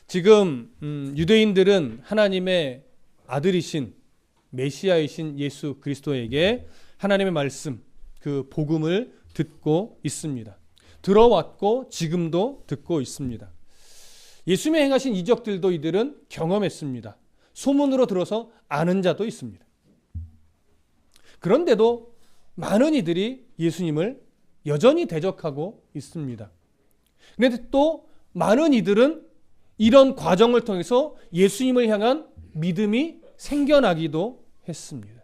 지금 유대인들은 하나님의 아들이신 메시아이신 예수 그리스도에게 하나님의 말씀, 그 복음을 듣고 있습니다. 들어왔고 지금도 듣고 있습니다. 예수님이 행하신 이적들도 이들은 경험했습니다. 소문으로 들어서 아는 자도 있습니다. 그런데도 많은 이들이 예수님을 여전히 대적하고 있습니다. 그런데 또 많은 이들은 이런 과정을 통해서 예수님을 향한 믿음이 생겨나기도 했습니다.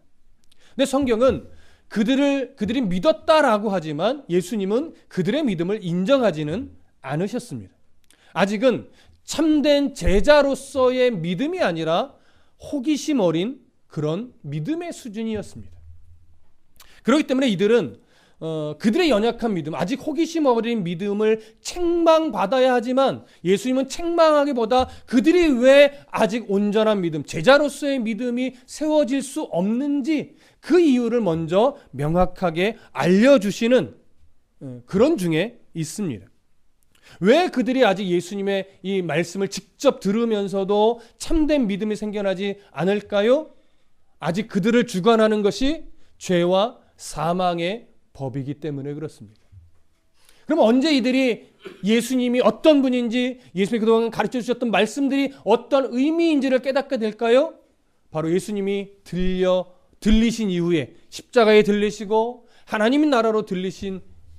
근데 성경은 그들이 믿었다라고 하지만 예수님은 그들의 믿음을 인정하지는 않으셨습니다. 아직은 참된 제자로서의 믿음이 아니라 호기심 어린 그런 믿음의 수준이었습니다. 그렇기 때문에 이들은 그들의 연약한 믿음, 아직 호기심 어린 믿음을 책망받아야 하지만 예수님은 책망하기보다 그들이 왜 아직 온전한 믿음, 제자로서의 믿음이 세워질 수 없는지 그 이유를 먼저 명확하게 알려주시는 그런 중에 있습니다. 왜 그들이 아직 예수님의 이 말씀을 직접 들으면서도 참된 믿음이 생겨나지 않을까요? 아직 그들을 주관하는 것이 죄와 사망의 법이기 때문에 그렇습니다. 그럼 언제 이들이 예수님이 어떤 분인지, 예수님이 그동안 가르쳐 주셨던 말씀들이 어떤 의미인지를 깨닫게 될까요? 바로 예수님이 들리신 이후에 십자가에 들리시고 하나님 나라로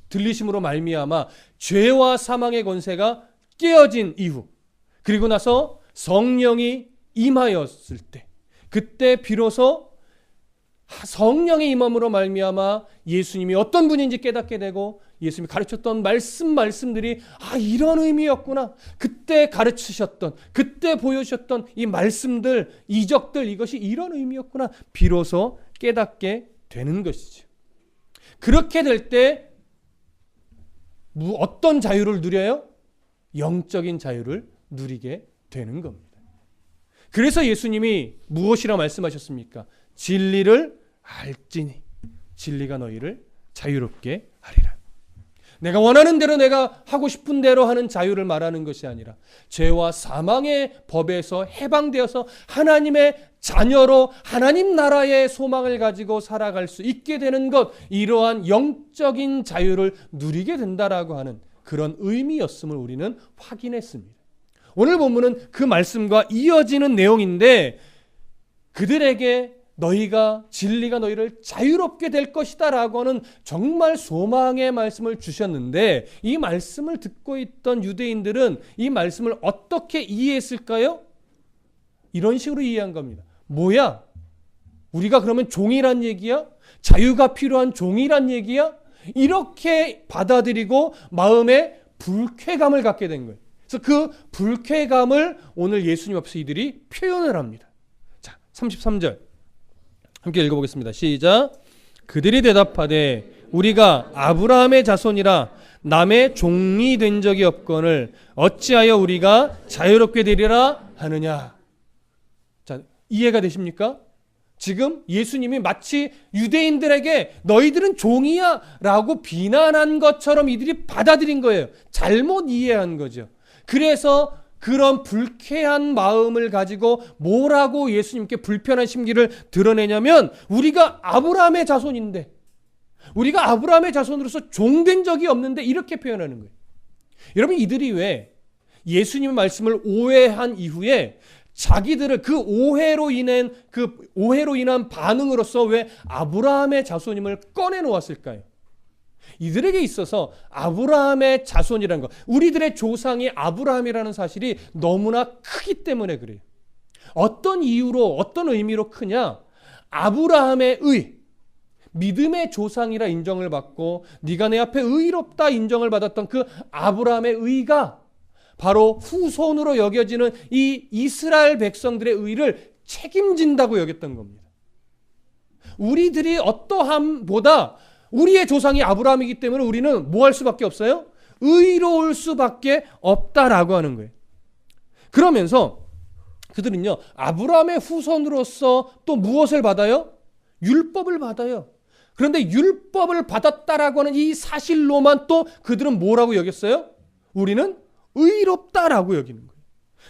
들리심으로 말미암아 죄와 사망의 권세가 깨어진 이후, 그리고 나서 성령이 임하였을 때, 그때 비로소 성령의 임함으로 말미암아 예수님이 어떤 분인지 깨닫게 되고 예수님이 가르쳤던 말씀들이 이런 의미였구나. 그때 가르치셨던, 그때 보여주셨던 이 말씀들, 이적들, 이것이 이런 의미였구나. 비로소 깨닫게 되는 것이죠. 그렇게 될 때 어떤 자유를 누려요? 영적인 자유를 누리게 되는 겁니다. 그래서 예수님이 무엇이라 말씀하셨습니까? 진리를 알지니 진리가 너희를 자유롭게 하리라. 내가 원하는 대로, 내가 하고 싶은 대로 하는 자유를 말하는 것이 아니라 죄와 사망의 법에서 해방되어서 하나님의 자녀로 하나님 나라의 소망을 가지고 살아갈 수 있게 되는 것, 이러한 영적인 자유를 누리게 된다라고 하는 그런 의미였음을 우리는 확인했습니다. 오늘 본문은 그 말씀과 이어지는 내용인데, 그들에게 진리가 너희를 자유롭게 될 것이다 라고 하는 정말 소망의 말씀을 주셨는데, 이 말씀을 듣고 있던 유대인들은 이 말씀을 어떻게 이해했을까요? 이런 식으로 이해한 겁니다. 뭐야? 우리가 그러면 종이란 얘기야? 자유가 필요한 종이란 얘기야? 이렇게 받아들이고 마음에 불쾌감을 갖게 된 거예요. 그래서 그 불쾌감을 오늘 예수님 앞에서 이들이 표현을 합니다. 자, 33절 함께 읽어보겠습니다. 시작. 그들이 대답하되 우리가 아브라함의 자손이라 남의 종이 된 적이 없거늘 어찌하여 우리가 자유롭게 되리라 하느냐. 자, 이해가 되십니까? 지금 예수님이 마치 유대인들에게 너희들은 종이야 라고 비난한 것처럼 이들이 받아들인 거예요. 잘못 이해한 거죠. 그래서 그런 불쾌한 마음을 가지고 뭐라고 예수님께 불편한 심기를 드러내냐면, 우리가 아브라함의 자손인데, 우리가 아브라함의 자손으로서 종된 적이 없는데, 이렇게 표현하는 거예요. 여러분, 이들이 왜 예수님의 말씀을 오해한 이후에 자기들을 그 오해로 인한 반응으로서 왜 아브라함의 자손임을 꺼내 놓았을까요? 이들에게 있어서 아브라함의 자손이라는 것, 우리들의 조상이 아브라함이라는 사실이 너무나 크기 때문에 그래요. 어떤 이유로, 어떤 의미로 크냐? 아브라함의 믿음의 조상이라 인정을 받고 네가 내 앞에 의롭다 인정을 받았던 그 아브라함의 의가 바로 후손으로 여겨지는 이 이스라엘 백성들의 의를 책임진다고 여겼던 겁니다. 우리들이 어떠함보다 우리의 조상이 아브라함이기 때문에 우리는 뭐 할 수밖에 없어요? 의로울 수밖에 없다라고 하는 거예요. 그러면서 그들은요, 아브라함의 후손으로서 또 무엇을 받아요? 율법을 받아요. 그런데 율법을 받았다라고 하는 이 사실로만 또 그들은 뭐라고 여겼어요? 우리는 의롭다라고 여기는 거예요.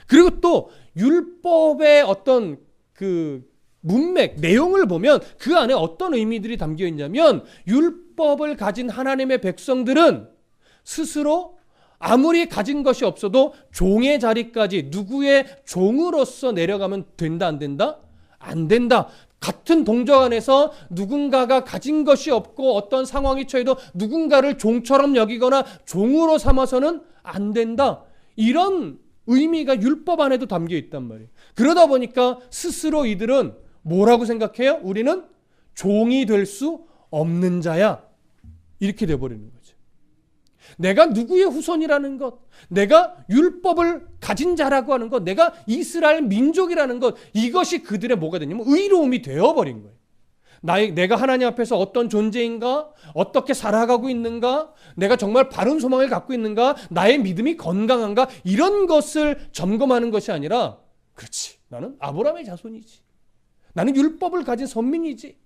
그리고 또 율법의 어떤 그 문맥, 내용을 보면 그 안에 어떤 의미들이 담겨 있냐면 율법을 가진 하나님의 백성들은 스스로 아무리 가진 것이 없어도 종의 자리까지 누구의 종으로서 내려가면 된다, 안 된다? 안 된다. 같은 동족 안에서 누군가가 가진 것이 없고 어떤 상황이 처해도 누군가를 종처럼 여기거나 종으로 삼아서는 안 된다. 이런 의미가 율법 안에도 담겨 있단 말이에요. 그러다 보니까 스스로 이들은 뭐라고 생각해요? 우리는 종이 될 수 없는 자야. 이렇게 돼버리는 거죠. 내가 누구의 후손이라는 것, 내가 율법을 가진 자라고 하는 것, 내가 이스라엘 민족이라는 것, 이것이 그들의 뭐가 되냐면 의로움이 되어버린 거예요. 내가 하나님 앞에서 어떤 존재인가, 어떻게 살아가고 있는가, 내가 정말 바른 소망을 갖고 있는가, 나의 믿음이 건강한가, 이런 것을 점검하는 것이 아니라, 그렇지, 나는 아브라함의 자손이지, 나는 율법을 가진 선민이지,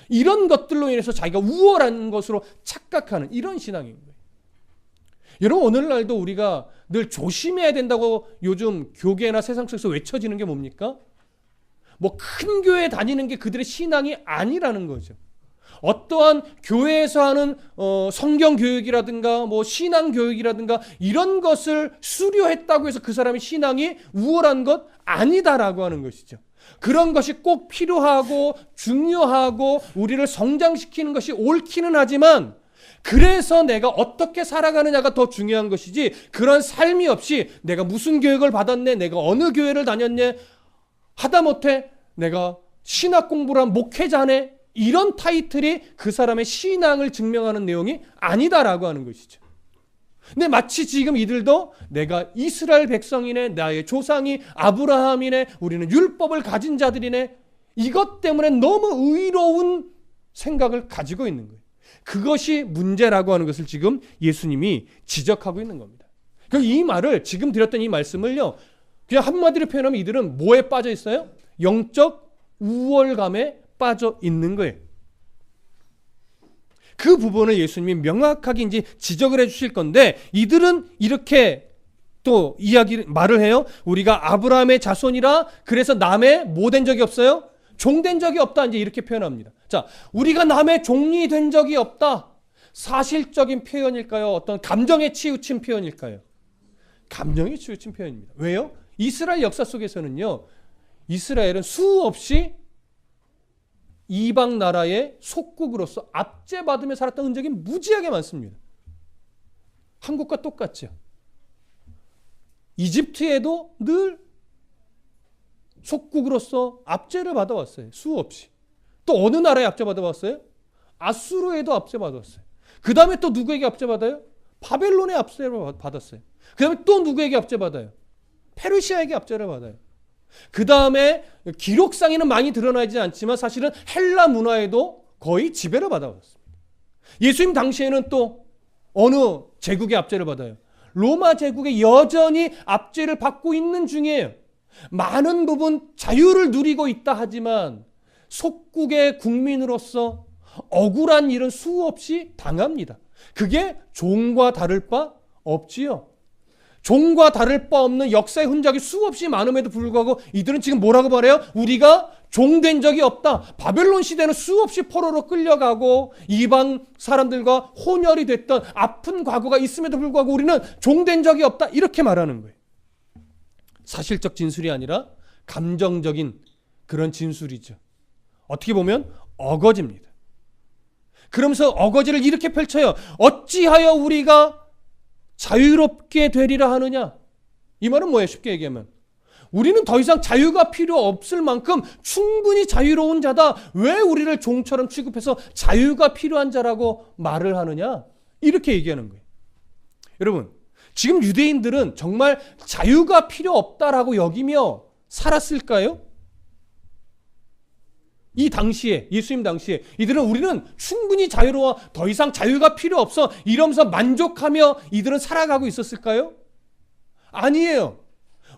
이런 것들로 인해서 자기가 우월한 것으로 착각하는 이런 신앙인 거예요. 여러분, 오늘날도 우리가 늘 조심해야 된다고 요즘 교계나 세상 속에서 외쳐지는 게 뭡니까? 뭐 큰 교회 다니는 게 그들의 신앙이 아니라는 거죠. 어떠한 교회에서 하는 성경 교육이라든가 뭐 신앙 교육이라든가 이런 것을 수료했다고 해서 그 사람의 신앙이 우월한 것 아니다라고 하는 것이죠. 그런 것이 꼭 필요하고 중요하고 우리를 성장시키는 것이 옳기는 하지만 그래서 내가 어떻게 살아가느냐가 더 중요한 것이지, 그런 삶이 없이 내가 무슨 교육을 받았네, 내가 어느 교회를 다녔네, 하다못해 내가 신학 공부를 한 목회자네, 이런 타이틀이 그 사람의 신앙을 증명하는 내용이 아니다라고 하는 것이죠. 근데 마치 지금 이들도 내가 이스라엘 백성이네, 나의 조상이 아브라함이네, 우리는 율법을 가진 자들이네, 이것 때문에 너무 의로운 생각을 가지고 있는 거예요. 그것이 문제라고 하는 것을 지금 예수님이 지적하고 있는 겁니다. 이 말을, 지금 드렸던 이 말씀을요, 그냥 한마디로 표현하면 이들은 뭐에 빠져 있어요? 영적 우월감에 빠져 있는 거예요. 그 부분을 예수님이 명확하게 이제 지적을 해 주실 건데, 이들은 이렇게 또 말을 해요. 우리가 아브라함의 자손이라 그래서 남의 뭐 된 적이 없어요? 종 된 적이 없다. 이제 이렇게 표현합니다. 자, 우리가 남의 종이 된 적이 없다. 사실적인 표현일까요? 어떤 감정에 치우친 표현일까요? 감정에 치우친 표현입니다. 왜요? 이스라엘 역사 속에서는요, 이스라엘은 수없이 이방 나라의 속국으로서 압제받으며 살았던 흔적이 무지하게 많습니다. 한국과 똑같죠. 이집트에도 늘 속국으로서 압제를 받아왔어요. 수없이. 또 어느 나라에 압제받아왔어요? 아수르에도 압제받았어요. 그 다음에 또 누구에게 압제받아요? 바벨론에 압제를 받았어요. 그 다음에 또 누구에게 압제받아요? 페르시아에게 압제를 받아요. 그 다음에 기록상에는 많이 드러나지 않지만 사실은 헬라 문화에도 거의 지배를 받아왔습니다. 예수님 당시에는 또 어느 제국의 압제를 받아요? 로마 제국에 여전히 압제를 받고 있는 중이에요. 많은 부분 자유를 누리고 있다 하지만 속국의 국민으로서 억울한 일은 수없이 당합니다. 그게 종과 다를 바 없지요. 종과 다를 바 없는 역사의 흔적이 수없이 많음에도 불구하고 이들은 지금 뭐라고 말해요? 우리가 종된 적이 없다. 바벨론 시대는 수없이 포로로 끌려가고 이방 사람들과 혼혈이 됐던 아픈 과거가 있음에도 불구하고 우리는 종된 적이 없다. 이렇게 말하는 거예요. 사실적 진술이 아니라 감정적인 그런 진술이죠. 어떻게 보면 어거지입니다. 그러면서 어거지를 이렇게 펼쳐요. 어찌하여 우리가 자유롭게 되리라 하느냐? 이 말은 뭐예요? 쉽게 얘기하면 우리는 더 이상 자유가 필요 없을 만큼 충분히 자유로운 자다. 왜 우리를 종처럼 취급해서 자유가 필요한 자라고 말을 하느냐? 이렇게 얘기하는 거예요. 여러분, 지금 유대인들은 정말 자유가 필요 없다라고 여기며 살았을까요? 이 당시에, 예수님 당시에 이들은 우리는 충분히 자유로워, 더 이상 자유가 필요 없어 이러면서 만족하며 이들은 살아가고 있었을까요? 아니에요.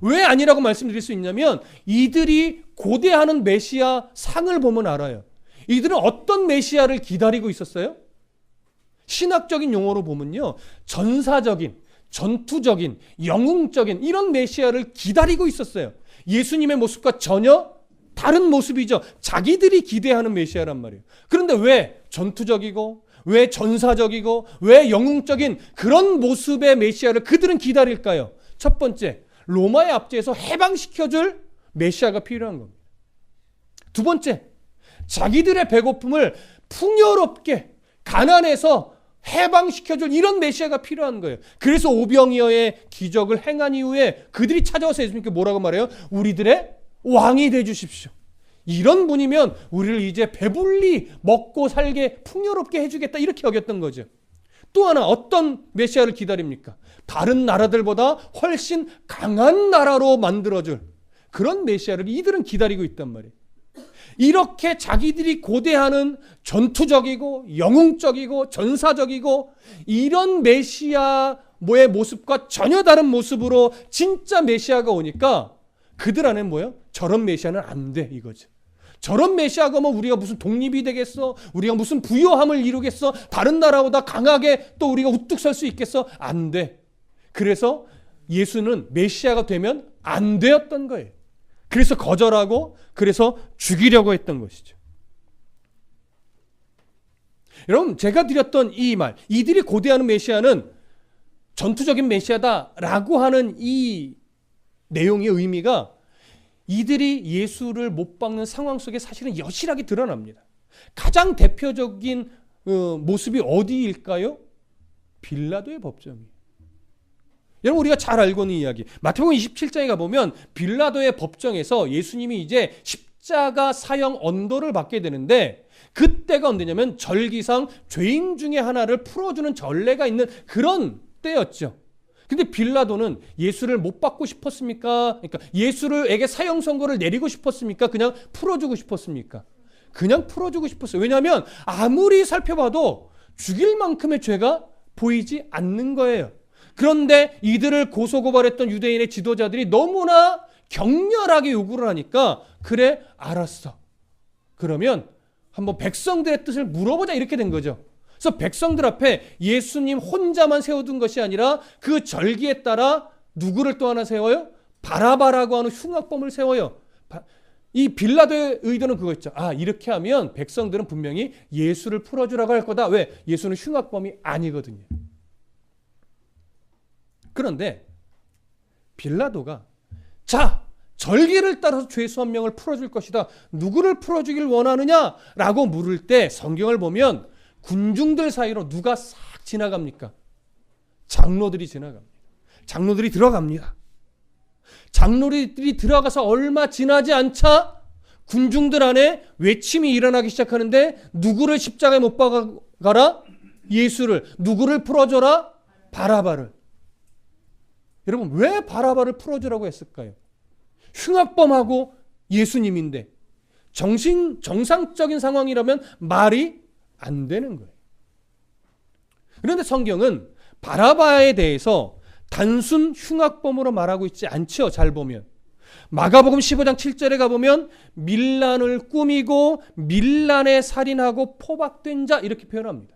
왜 아니라고 말씀드릴 수 있냐면 이들이 고대하는 메시아 상을 보면 알아요. 이들은 어떤 메시아를 기다리고 있었어요? 신학적인 용어로 보면요, 전사적인, 전투적인, 영웅적인 이런 메시아를 기다리고 있었어요. 예수님의 모습과 전혀 다른 모습이죠. 자기들이 기대하는 메시아란 말이에요. 그런데 왜 전투적이고, 왜 전사적이고, 왜 영웅적인 그런 모습의 메시아를 그들은 기다릴까요? 첫 번째, 로마의 압제에서 해방시켜줄 메시아가 필요한 겁니다. 두 번째, 자기들의 배고픔을 풍요롭게 가난해서 해방시켜줄 이런 메시아가 필요한 거예요. 그래서 오병이어의 기적을 행한 이후에 그들이 찾아와서 예수님께 뭐라고 말해요? 우리들의 왕이 되주십시오. 이런 분이면 우리를 이제 배불리 먹고 살게 풍요롭게 해주겠다 이렇게 여겼던 거죠. 또 하나 어떤 메시아를 기다립니까? 다른 나라들보다 훨씬 강한 나라로 만들어줄 그런 메시아를 이들은 기다리고 있단 말이에요. 이렇게 자기들이 고대하는 전투적이고 영웅적이고 전사적이고 이런 메시아의 모습과 전혀 다른 모습으로 진짜 메시아가 오니까 그들 안에는 뭐예요? 저런 메시아는 안 돼 이거죠. 저런 메시아가 오면 우리가 무슨 독립이 되겠어? 우리가 무슨 부요함을 이루겠어? 다른 나라보다 강하게 또 우리가 우뚝 설 수 있겠어? 안 돼. 그래서 예수는 메시아가 되면 안 되었던 거예요. 그래서 거절하고 그래서 죽이려고 했던 것이죠. 여러분, 제가 드렸던 이 말, 이들이 고대하는 메시아는 전투적인 메시아다라고 하는 이 내용의 의미가 이들이 예수를 못 박는 상황 속에 사실은 여실하게 드러납니다. 가장 대표적인 모습이 어디일까요? 빌라도의 법정이에요. 여러분, 우리가 잘 알고 있는 이야기, 마태복음 27장에 가보면 빌라도의 법정에서 예수님이 이제 십자가 사형 언도를 받게 되는데, 그때가 언제냐면 절기상 죄인 중에 하나를 풀어주는 전례가 있는 그런 때였죠. 근데 빌라도는 예수를 못 받고 싶었습니까? 그러니까 예수에게 사형 선고를 내리고 싶었습니까? 그냥 풀어주고 싶었습니까? 그냥 풀어주고 싶었어요. 왜냐하면 아무리 살펴봐도 죽일 만큼의 죄가 보이지 않는 거예요. 그런데 이들을 고소고발했던 유대인의 지도자들이 너무나 격렬하게 요구를 하니까, 그래, 알았어. 그러면 한번 백성들의 뜻을 물어보자 이렇게 된 거죠. 그래서 백성들 앞에 예수님 혼자만 세워둔 것이 아니라 그 절기에 따라 누구를 또 하나 세워요? 바라바라고 하는 흉악범을 세워요. 이 빌라도의 의도는 그거였죠. 아, 이렇게 하면 백성들은 분명히 예수를 풀어주라고 할 거다. 왜? 예수는 흉악범이 아니거든요. 그런데 빌라도가 자, 절기를 따라서 죄수 한 명을 풀어줄 것이다. 누구를 풀어주길 원하느냐라고 물을 때 성경을 보면 군중들 사이로 누가 싹 지나갑니까? 장로들이 지나갑니다. 장로들이 들어갑니다. 장로들이 들어가서 얼마 지나지 않자 군중들 안에 외침이 일어나기 시작하는데, 누구를 십자가에 못 박아가라? 예수를. 누구를 풀어줘라? 바라바를. 여러분, 왜 바라바를 풀어주라고 했을까요? 흉악범하고 예수님인데 정상적인 상황이라면 말이 안 되는 거예요. 그런데 성경은 바라바에 대해서 단순 흉악범으로 말하고 있지 않죠. 잘 보면 마가복음 15장 7절에 가보면 밀란을 꾸미고 밀란에 살인하고 포박된 자 이렇게 표현합니다.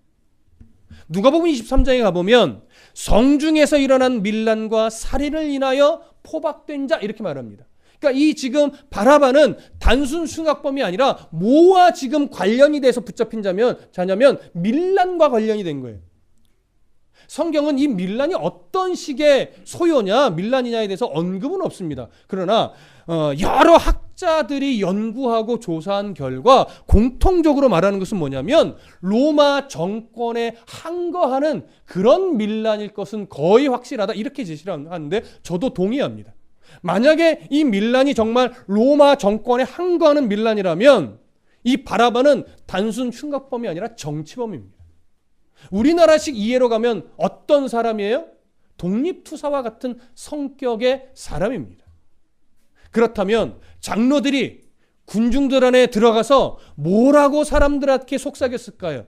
누가복음 23장에 가보면 성중에서 일어난 밀란과 살인을 인하여 포박된 자 이렇게 말합니다. 그러니까 이 지금 바라바는 단순 흉악범이 아니라 뭐와 지금 관련이 돼서 붙잡힌 자냐면 밀란과 관련이 된 거예요. 성경은 이 밀란이 어떤 식의 소요냐, 밀란이냐에 대해서 언급은 없습니다. 그러나 여러 학자들이 연구하고 조사한 결과 공통적으로 말하는 것은 뭐냐면 로마 정권에 항거하는 그런 밀란일 것은 거의 확실하다 이렇게 제시를 하는데 저도 동의합니다. 만약에 이 밀란이 정말 로마 정권에 항거하는 밀란이라면 이 바라바는 단순 흉악범이 아니라 정치범입니다. 우리나라식 이해로 가면 어떤 사람이에요? 독립투사와 같은 성격의 사람입니다. 그렇다면 장로들이 군중들 안에 들어가서 뭐라고 사람들한테 속삭였을까요?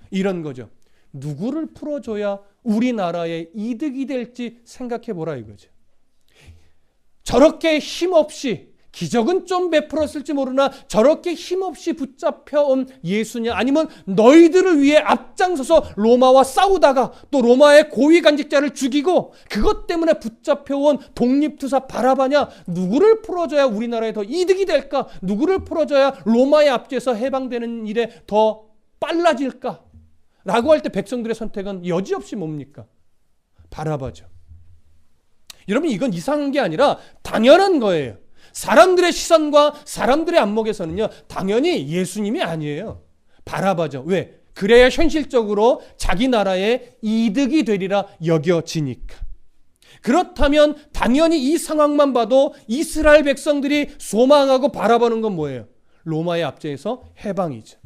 이런 거죠. 누구를 풀어줘야 우리나라에 이득이 될지 생각해보라 이거죠. 저렇게 힘없이 기적은 좀 베풀었을지 모르나 저렇게 힘없이 붙잡혀온 예수냐, 아니면 너희들을 위해 앞장서서 로마와 싸우다가 또 로마의 고위 간직자를 죽이고 그것 때문에 붙잡혀온 독립투사 바라바냐, 누구를 풀어줘야 우리나라에 더 이득이 될까, 누구를 풀어줘야 로마의 압제에서 해방되는 일에 더 빨라질까 라고 할 때 백성들의 선택은 여지없이 뭡니까? 바라바죠. 여러분, 이건 이상한 게 아니라 당연한 거예요. 사람들의 시선과 사람들의 안목에서는요, 당연히 예수님이 아니에요. 바라바죠. 왜? 그래야 현실적으로 자기 나라에 이득이 되리라 여겨지니까. 그렇다면 당연히 이 상황만 봐도 이스라엘 백성들이 소망하고 바라보는 건 뭐예요? 로마의 압제에서 해방이죠.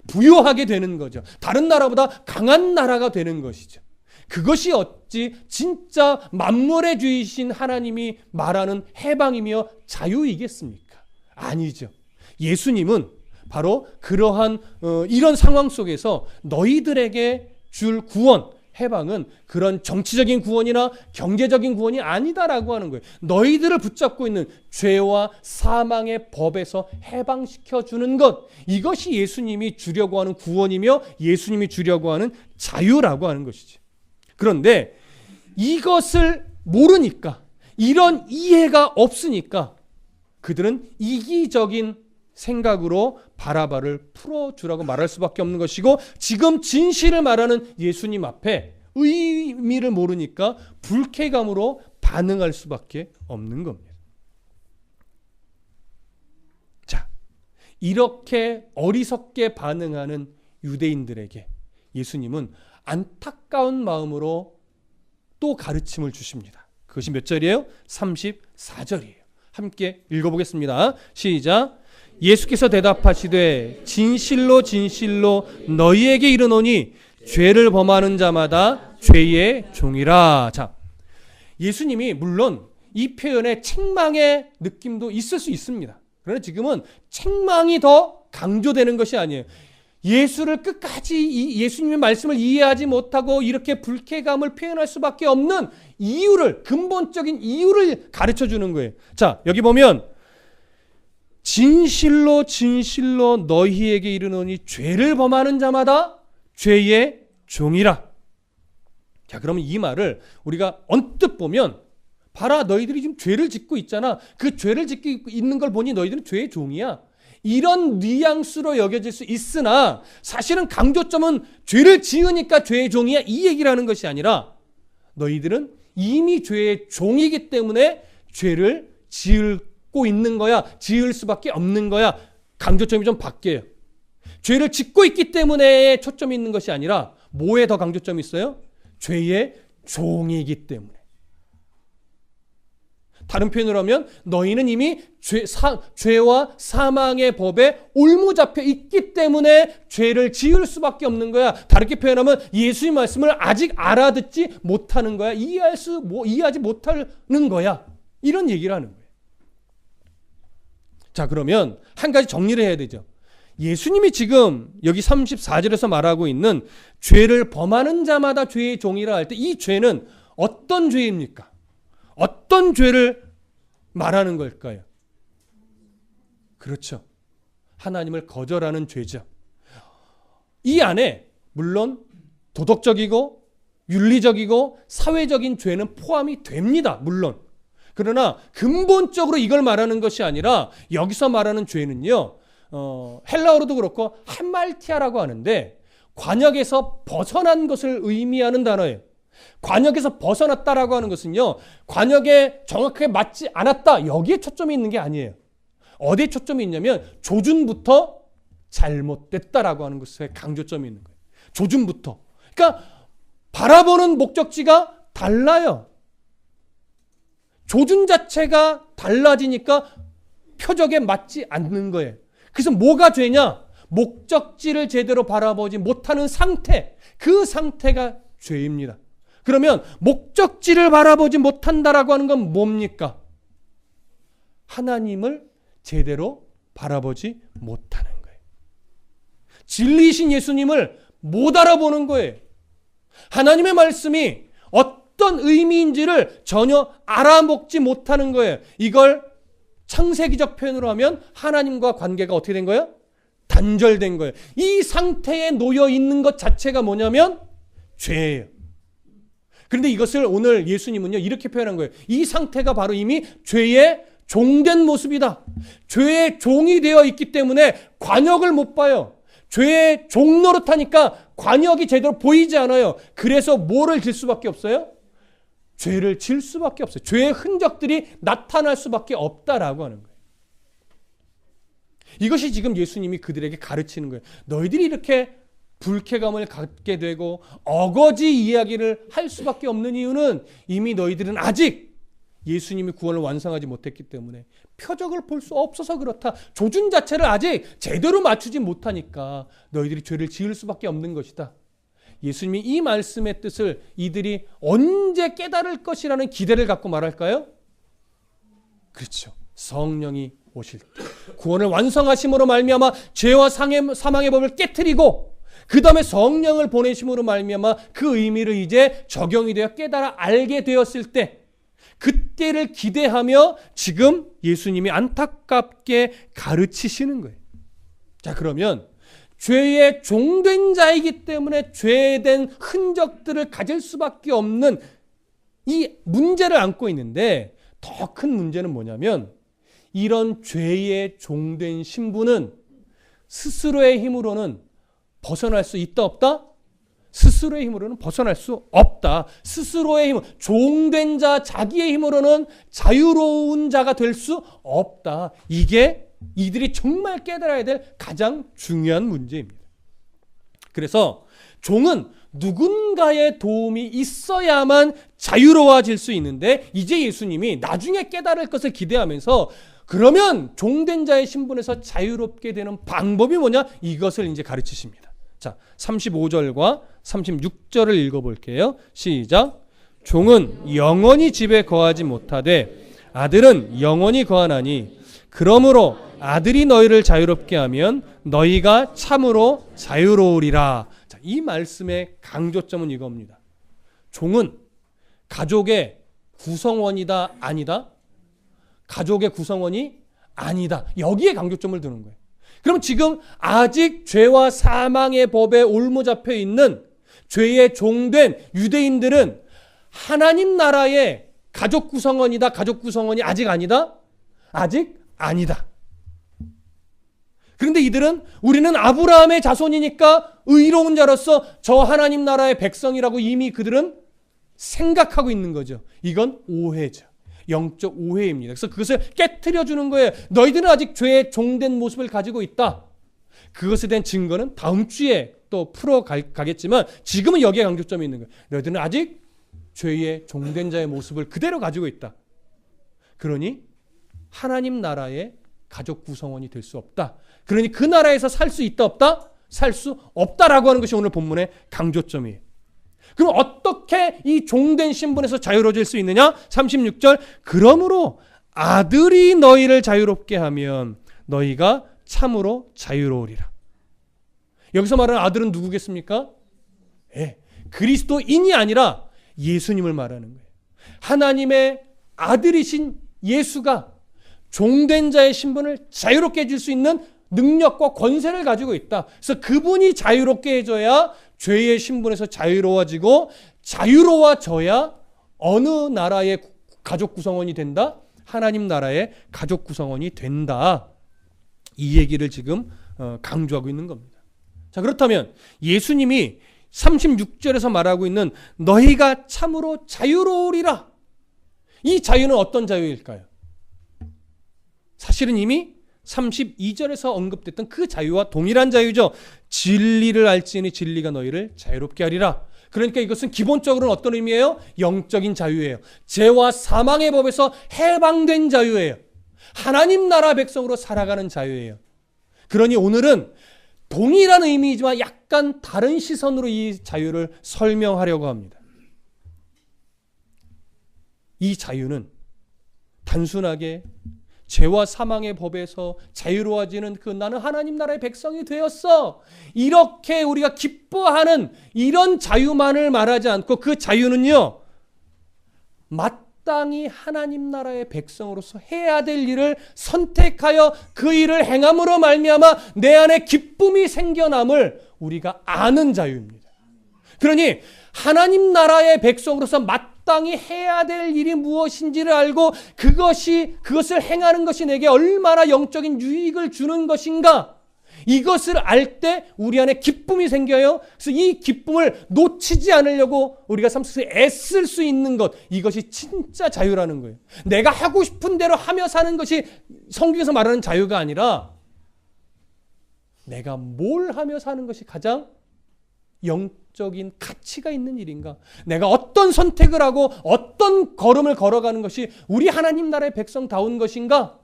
부유하게 되는 거죠. 다른 나라보다 강한 나라가 되는 것이죠. 그것이 어찌 진짜 만물의 주이신 하나님이 말하는 해방이며 자유이겠습니까? 아니죠. 예수님은 바로 그러한 이런 상황 속에서 너희들에게 줄 구원, 해방은 그런 정치적인 구원이나 경제적인 구원이 아니다라고 하는 거예요. 너희들을 붙잡고 있는 죄와 사망의 법에서 해방시켜 주는 것, 이것이 예수님이 주려고 하는 구원이며 예수님이 주려고 하는 자유라고 하는 것이죠. 그런데 이것을 모르니까, 이런 이해가 없으니까 그들은 이기적인 생각으로 바라바를 풀어주라고 말할 수밖에 없는 것이고, 지금 진실을 말하는 예수님 앞에 의미를 모르니까 불쾌감으로 반응할 수밖에 없는 겁니다. 자, 이렇게 어리석게 반응하는 유대인들에게 예수님은 안타까운 마음으로 또 가르침을 주십니다. 그것이 몇 절이에요? 34절이에요. 함께 읽어보겠습니다. 시작. 예수께서 대답하시되 진실로 진실로 너희에게 이르노니 죄를 범하는 자마다 죄의 종이라. 자, 예수님이 물론 이 표현에 책망의 느낌도 있을 수 있습니다. 그러나 지금은 책망이 더 강조되는 것이 아니에요. 예수를 끝까지 예수님의 말씀을 이해하지 못하고 이렇게 불쾌감을 표현할 수밖에 없는 이유를, 근본적인 이유를 가르쳐 주는 거예요. 자, 여기 보면 진실로 진실로 너희에게 이르노니 죄를 범하는 자마다 죄의 종이라. 자, 그러면 이 말을 우리가 언뜻 보면, 봐라, 너희들이 지금 죄를 짓고 있잖아. 그 죄를 짓고 있는 걸 보니 너희들은 죄의 종이야. 이런 뉘앙스로 여겨질 수 있으나 사실은 강조점은 죄를 지으니까 죄의 종이야, 이 얘기를 하는 것이 아니라 너희들은 이미 죄의 종이기 때문에 죄를 지고 있는 거야, 지을 수밖에 없는 거야. 강조점이 좀 바뀌어요. 죄를 짓고 있기 때문에 초점이 있는 것이 아니라 뭐에 더 강조점이 있어요? 죄의 종이기 때문에. 다른 표현으로 하면 너희는 이미 죄와 사망의 법에 올무잡혀 있기 때문에 죄를 지을 수밖에 없는 거야. 다르게 표현하면 예수의 말씀을 아직 알아듣지 못하는 거야. 이해하지 못하는 거야. 이런 얘기를 하는 거예요. 자, 그러면 한 가지 정리를 해야 되죠. 예수님이 지금 여기 34절에서 말하고 있는 죄를 범하는 자마다 죄의 종이라 할 때 이 죄는 어떤 죄입니까? 어떤 죄를 말하는 걸까요? 그렇죠. 하나님을 거절하는 죄죠. 이 안에 물론 도덕적이고 윤리적이고 사회적인 죄는 포함이 됩니다. 물론. 그러나 근본적으로 이걸 말하는 것이 아니라 여기서 말하는 죄는요, 헬라어로도 그렇고 한말티아라고 하는데 관역에서 벗어난 것을 의미하는 단어예요. 관역에서 벗어났다라고 하는 것은요, 관역에 정확하게 맞지 않았다, 여기에 초점이 있는 게 아니에요. 어디에 초점이 있냐면 조준부터 잘못됐다라고 하는 것에 강조점이 있는 거예요. 조준부터. 그러니까 바라보는 목적지가 달라요. 조준 자체가 달라지니까 표적에 맞지 않는 거예요. 그래서 뭐가 죄냐? 목적지를 제대로 바라보지 못하는 상태, 그 상태가 죄입니다. 그러면 목적지를 바라보지 못한다라고 하는 건 뭡니까? 하나님을 제대로 바라보지 못하는 거예요. 진리이신 예수님을 못 알아보는 거예요. 하나님의 말씀이 어떤 의미인지를 전혀 알아먹지 못하는 거예요. 이걸 창세기적 표현으로 하면 하나님과 관계가 어떻게 된 거예요? 단절된 거예요. 이 상태에 놓여 있는 것 자체가 뭐냐면 죄예요. 그런데 이것을 오늘 예수님은요 이렇게 표현한 거예요. 이 상태가 바로 이미 죄의 종된 모습이다. 죄의 종이 되어 있기 때문에 관역을 못 봐요. 죄의 종 노릇하니까 관역이 제대로 보이지 않아요. 그래서 뭐를 질 수밖에 없어요? 죄를 질 수밖에 없어요. 죄의 흔적들이 나타날 수밖에 없다라고 하는 거예요. 이것이 지금 예수님이 그들에게 가르치는 거예요. 너희들이 이렇게 불쾌감을 갖게 되고 어거지 이야기를 할 수밖에 없는 이유는 이미 너희들은 아직 예수님이 구원을 완성하지 못했기 때문에 표적을 볼 수 없어서 그렇다. 조준 자체를 아직 제대로 맞추지 못하니까 너희들이 죄를 지을 수밖에 없는 것이다. 예수님이 이 말씀의 뜻을 이들이 언제 깨달을 것이라는 기대를 갖고 말할까요? 그렇죠. 성령이 오실 때 구원을 완성하심으로 말미암아 죄와 사망의 법을 깨트리고 그 다음에 성령을 보내심으로 말미암아 그 의미를 이제 적용이 되어 깨달아 알게 되었을 때 그때를 기대하며 지금 예수님이 안타깝게 가르치시는 거예요. 자, 그러면 죄의 종된 자이기 때문에 죄된 흔적들을 가질 수밖에 없는 이 문제를 안고 있는데 더 큰 문제는 뭐냐면 이런 죄의 종된 신분은 스스로의 힘으로는 벗어날 수 있다 없다? 스스로의 힘으로는 벗어날 수 없다. 스스로의 힘, 종된 자, 자기의 힘으로는 자유로운 자가 될 수 없다. 이게 이들이 정말 깨달아야 될 가장 중요한 문제입니다. 그래서 종은 누군가의 도움이 있어야만 자유로워질 수 있는데 이제 예수님이 나중에 깨달을 것을 기대하면서 그러면 종된 자의 신분에서 자유롭게 되는 방법이 뭐냐? 이것을 이제 가르치십니다. 자, 35절과 36절을 읽어볼게요. 시작. 종은 영원히 집에 거하지 못하되 아들은 영원히 거하나니 그러므로 아들이 너희를 자유롭게 하면 너희가 참으로 자유로우리라. 자, 이 말씀의 강조점은 이겁니다. 종은 가족의 구성원이다 아니다? 가족의 구성원이 아니다. 여기에 강조점을 두는 거예요. 그럼 지금 아직 죄와 사망의 법에 올무잡혀 있는 죄의 종된 유대인들은 하나님 나라의 가족 구성원이다. 가족 구성원이 아직 아니다? 아직 아니다. 그런데 이들은 우리는 아브라함의 자손이니까 의로운 자로서 저 하나님 나라의 백성이라고 이미 그들은 생각하고 있는 거죠. 이건 오해죠. 영적 오해입니다. 그래서 그것을 깨트려 주는 거예요. 너희들은 아직 죄의 종된 모습을 가지고 있다. 그것에 대한 증거는 다음 주에 또 풀어가겠지만 지금은 여기에 강조점이 있는 거예요. 너희들은 아직 죄의 종된 자의 모습을 그대로 가지고 있다. 그러니 하나님 나라의 가족 구성원이 될 수 없다. 그러니 그 나라에서 살 수 있다 없다? 살 수 없다라고 하는 것이 오늘 본문의 강조점이에요. 그럼 어떻게 이 종된 신분에서 자유로워질 수 있느냐? 36절. 그러므로 아들이 너희를 자유롭게 하면 너희가 참으로 자유로우리라. 여기서 말하는 아들은 누구겠습니까? 그리스도인이 아니라 예수님을 말하는 거예요. 하나님의 아들이신 예수가 종된 자의 신분을 자유롭게 해줄 수 있는 능력과 권세를 가지고 있다. 그래서 그분이 자유롭게 해줘야 죄의 신분에서 자유로워지고 자유로워져야 어느 나라의 가족 구성원이 된다? 하나님 나라의 가족 구성원이 된다. 이 얘기를 지금 강조하고 있는 겁니다. 자, 그렇다면 예수님이 36절에서 말하고 있는 너희가 참으로 자유로우리라. 이 자유는 어떤 자유일까요? 사실은 이미 32절에서 언급됐던 그 자유와 동일한 자유죠. 진리를 알지니 진리가 너희를 자유롭게 하리라. 그러니까 이것은 기본적으로는 어떤 의미예요? 영적인 자유예요. 죄와 사망의 법에서 해방된 자유예요. 하나님 나라 백성으로 살아가는 자유예요. 그러니 오늘은 동일한 의미이지만 약간 다른 시선으로 이 자유를 설명하려고 합니다. 이 자유는 단순하게 죄와 사망의 법에서 자유로워지는 그 나는 하나님 나라의 백성이 되었어. 이렇게 우리가 기뻐하는 이런 자유만을 말하지 않고 그 자유는요. 마땅히 하나님 나라의 백성으로서 해야 될 일을 선택하여 그 일을 행함으로 말미암아 내 안에 기쁨이 생겨남을 우리가 아는 자유입니다. 그러니 하나님 나라의 백성으로서 마땅히 해야 될 일이 무엇인지를 알고 그것을 행하는 것이 내게 얼마나 영적인 유익을 주는 것인가, 이것을 알 때 우리 안에 기쁨이 생겨요. 그래서 이 기쁨을 놓치지 않으려고 우리가 삶 속에서 애쓸 수 있는 것, 이것이 진짜 자유라는 거예요. 내가 하고 싶은 대로 하며 사는 것이 성경에서 말하는 자유가 아니라 내가 뭘 하며 사는 것이 가장 영적인 가치가 있는 일인가, 내가 어떤 선택을 하고 어떤 걸음을 걸어가는 것이 우리 하나님 나라의 백성다운 것인가,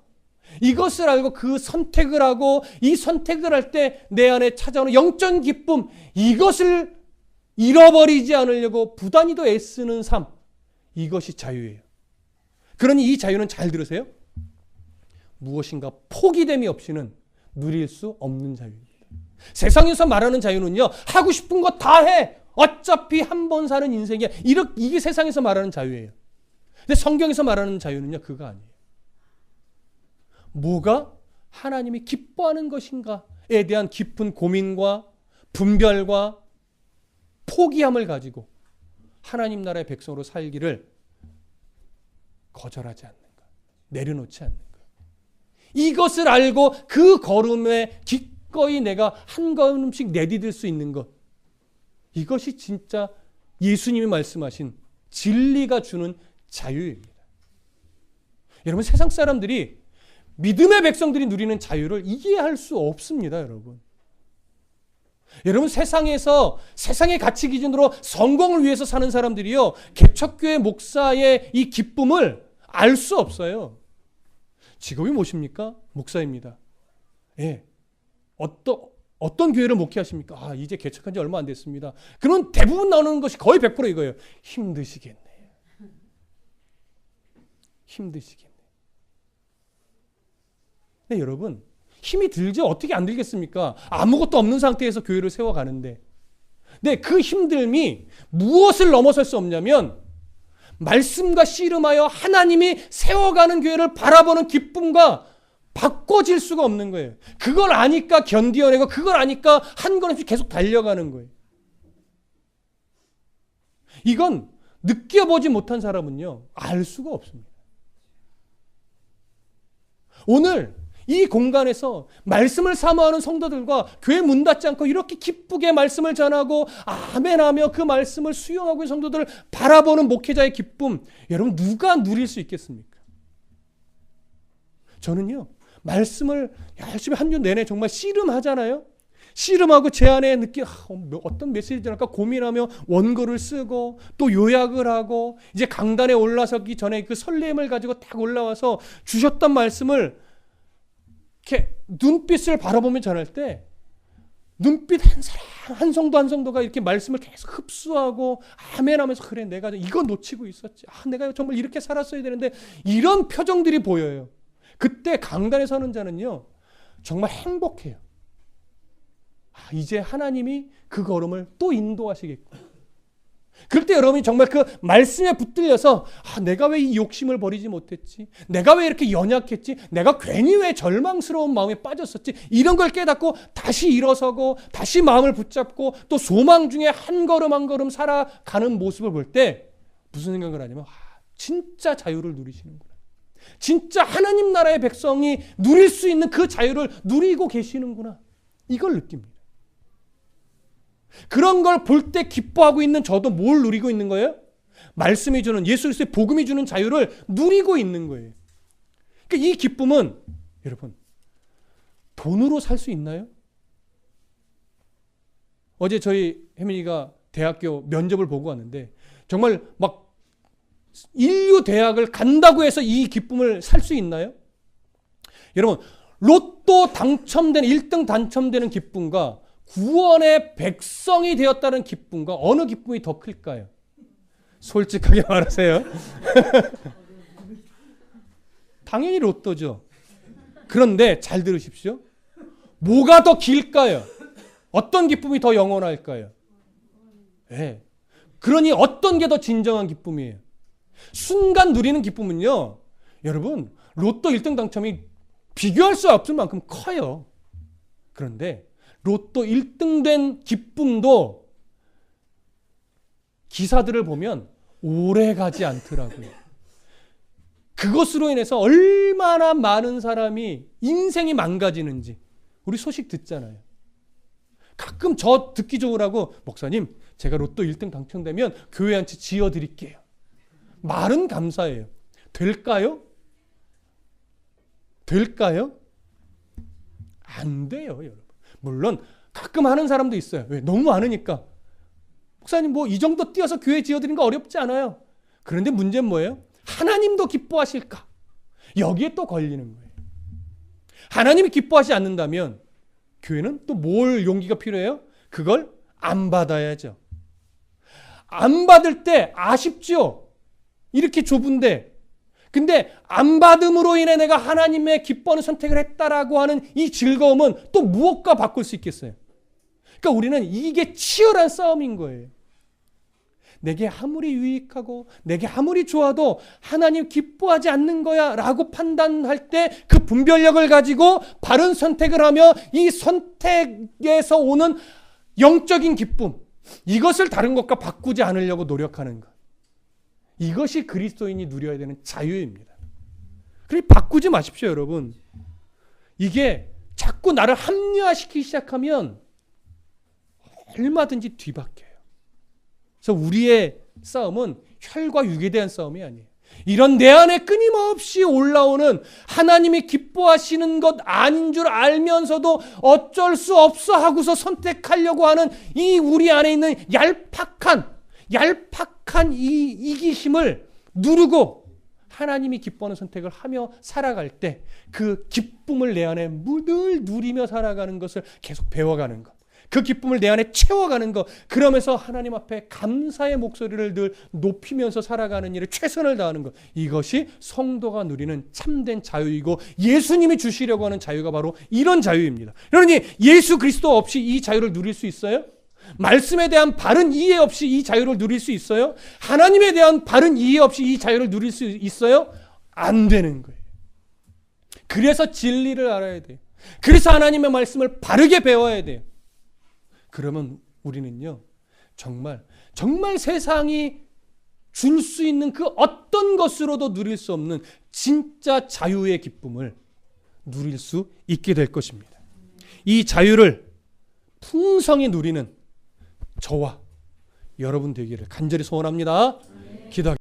이것을 알고 그 선택을 하고 이 선택을 할 때 내 안에 찾아오는 영적 기쁨, 이것을 잃어버리지 않으려고 부단히도 애쓰는 삶, 이것이 자유예요. 그러니 이 자유는, 잘 들으세요, 무엇인가 포기됨이 없이는 누릴 수 없는 자유입니다. 세상에서 말하는 자유는요, 하고 싶은 거 다 해, 어차피 한 번 사는 인생이야, 이게 세상에서 말하는 자유예요. 근데 성경에서 말하는 자유는요, 그거 아니에요. 뭐가 하나님이 기뻐하는 것인가에 대한 깊은 고민과 분별과 포기함을 가지고 하나님 나라의 백성으로 살기를 거절하지 않는 것, 내려놓지 않는 것, 이것을 알고 그 걸음에 기꺼이 내가 한 걸음씩 내디딜 수 있는 것, 이것이 진짜 예수님이 말씀하신 진리가 주는 자유입니다. 여러분, 세상 사람들이, 믿음의 백성들이 누리는 자유를 이해할 수 없습니다, 여러분. 여러분, 세상의 가치 기준으로 성공을 위해서 사는 사람들이요, 개척교회 목사의 이 기쁨을 알 수 없어요. 직업이 무엇입니까? 목사입니다. 예. 어떤 교회를 목회하십니까? 이제 개척한 지 얼마 안 됐습니다. 그런 대부분 나오는 것이 거의 100% 이거예요. 힘드시겠네요. 힘드시겠네요. 네, 여러분, 힘이 들죠? 어떻게 안 들겠습니까? 아무것도 없는 상태에서 교회를 세워가는데. 네, 그 힘듦이 무엇을 넘어설 수 없냐면, 말씀과 씨름하여 하나님이 세워가는 교회를 바라보는 기쁨과 바꿔질 수가 없는 거예요. 그걸 아니까 견디어내고, 그걸 아니까 한 걸음씩 계속 달려가는 거예요. 이건 느껴보지 못한 사람은요, 알 수가 없습니다. 오늘 이 공간에서 말씀을 사모하는 성도들과 교회 문 닫지 않고 이렇게 기쁘게 말씀을 전하고 아멘하며 그 말씀을 수용하고 있는 성도들을 바라보는 목회자의 기쁨, 여러분 누가 누릴 수 있겠습니까? 저는요, 말씀을 열심히 한 주 내내 정말 씨름하잖아요. 씨름하고 제 안에 어떤 메시지를 전할까 고민하며 원고를 쓰고 또 요약을 하고, 이제 강단에 올라서기 전에 그 설렘을 가지고 딱 올라와서 주셨던 말씀을 이렇게 눈빛을 바라보며 전할 때, 눈빛 한 사람, 한 성도 한 성도가 이렇게 말씀을 계속 흡수하고 아멘하면서, 그래 내가 이거 놓치고 있었지, 내가 정말 이렇게 살았어야 되는데, 이런 표정들이 보여요. 그때 강단에 서는 자는요, 정말 행복해요. 이제 하나님이 그 걸음을 또 인도하시겠구나. 그럴 때 여러분이 정말 그 말씀에 붙들려서, 내가 왜 이 욕심을 버리지 못했지? 내가 왜 이렇게 연약했지? 내가 괜히 왜 절망스러운 마음에 빠졌었지? 이런 걸 깨닫고 다시 일어서고 다시 마음을 붙잡고 또 소망 중에 한 걸음 한 걸음 살아가는 모습을 볼 때 무슨 생각을 하냐면, 진짜 자유를 누리시는구나. 진짜 하나님 나라의 백성이 누릴 수 있는 그 자유를 누리고 계시는구나. 이걸 느낍니다. 그런 걸 볼 때 기뻐하고 있는 저도 뭘 누리고 있는 거예요? 말씀이 주는, 예수 그리스도의 복음이 주는 자유를 누리고 있는 거예요. 그러니까 이 기쁨은 여러분 돈으로 살 수 있나요? 어제 저희 혜민이가 대학교 면접을 보고 왔는데 정말 막 인류 대학을 간다고 해서 이 기쁨을 살 수 있나요? 여러분, 로또 당첨된 1등 당첨되는 기쁨과 구원의 백성이 되었다는 기쁨과 어느 기쁨이 더 클까요? 솔직하게 말하세요. 당연히 로또죠. 그런데 잘 들으십시오. 뭐가 더 길까요? 어떤 기쁨이 더 영원할까요? 네. 그러니 어떤 게 더 진정한 기쁨이에요? 순간 누리는 기쁨은요, 여러분, 로또 1등 당첨이 비교할 수 없을 만큼 커요. 그런데 로또 1등 된 기쁨도 기사들을 보면 오래 가지 않더라고요. 그것으로 인해서 얼마나 많은 사람이 인생이 망가지는지 우리 소식 듣잖아요. 가끔 저 듣기 좋으라고, 목사님, 제가 로또 1등 당첨되면 교회 한 채 지어드릴게요. 말은 감사해요. 될까요? 될까요? 안 돼요, 여러분. 물론 가끔 하는 사람도 있어요. 왜? 너무 많으니까. 목사님, 뭐 이 정도 띄어서 교회 지어드리는 거 어렵지 않아요. 그런데 문제는 뭐예요? 하나님도 기뻐하실까? 여기에 또 걸리는 거예요. 하나님이 기뻐하지 않는다면 교회는 또 뭘 용기가 필요해요? 그걸 안 받아야죠. 안 받을 때 아쉽죠? 이렇게 좁은데. 근데 안 받음으로 인해 내가 하나님의 기뻐하는 선택을 했다라고 하는 이 즐거움은 또 무엇과 바꿀 수 있겠어요? 그러니까 우리는 이게 치열한 싸움인 거예요. 내게 아무리 유익하고 내게 아무리 좋아도 하나님 기뻐하지 않는 거야 라고 판단할 때 그 분별력을 가지고 바른 선택을 하며 이 선택에서 오는 영적인 기쁨, 이것을 다른 것과 바꾸지 않으려고 노력하는 것, 이것이 그리스도인이 누려야 되는 자유입니다. 그러니 바꾸지 마십시오, 여러분. 이게 자꾸 나를 합리화시키기 시작하면 얼마든지 뒤바뀌어요. 그래서 우리의 싸움은 혈과 육에 대한 싸움이 아니에요. 이런 내 안에 끊임없이 올라오는 하나님이 기뻐하시는 것 아닌 줄 알면서도 어쩔 수 없어 하고서 선택하려고 하는 이 우리 안에 있는 얄팍한 이 이기심을 누르고 하나님이 기뻐하는 선택을 하며 살아갈 때 그 기쁨을 내 안에 늘 누리며 살아가는 것을 계속 배워가는 것, 그 기쁨을 내 안에 채워가는 것, 그러면서 하나님 앞에 감사의 목소리를 늘 높이면서 살아가는 일에 최선을 다하는 것, 이것이 성도가 누리는 참된 자유이고 예수님이 주시려고 하는 자유가 바로 이런 자유입니다. 그러니 예수 그리스도 없이 이 자유를 누릴 수 있어요? 말씀에 대한 바른 이해 없이 이 자유를 누릴 수 있어요? 하나님에 대한 바른 이해 없이 이 자유를 누릴 수 있어요? 안 되는 거예요. 그래서 진리를 알아야 돼요. 그래서 하나님의 말씀을 바르게 배워야 돼요. 그러면 우리는요, 정말 세상이 줄 수 있는 그 어떤 것으로도 누릴 수 없는 진짜 자유의 기쁨을 누릴 수 있게 될 것입니다. 이 자유를 풍성히 누리는 저와 여러분 되기를 간절히 소원합니다. 기도하겠습니다.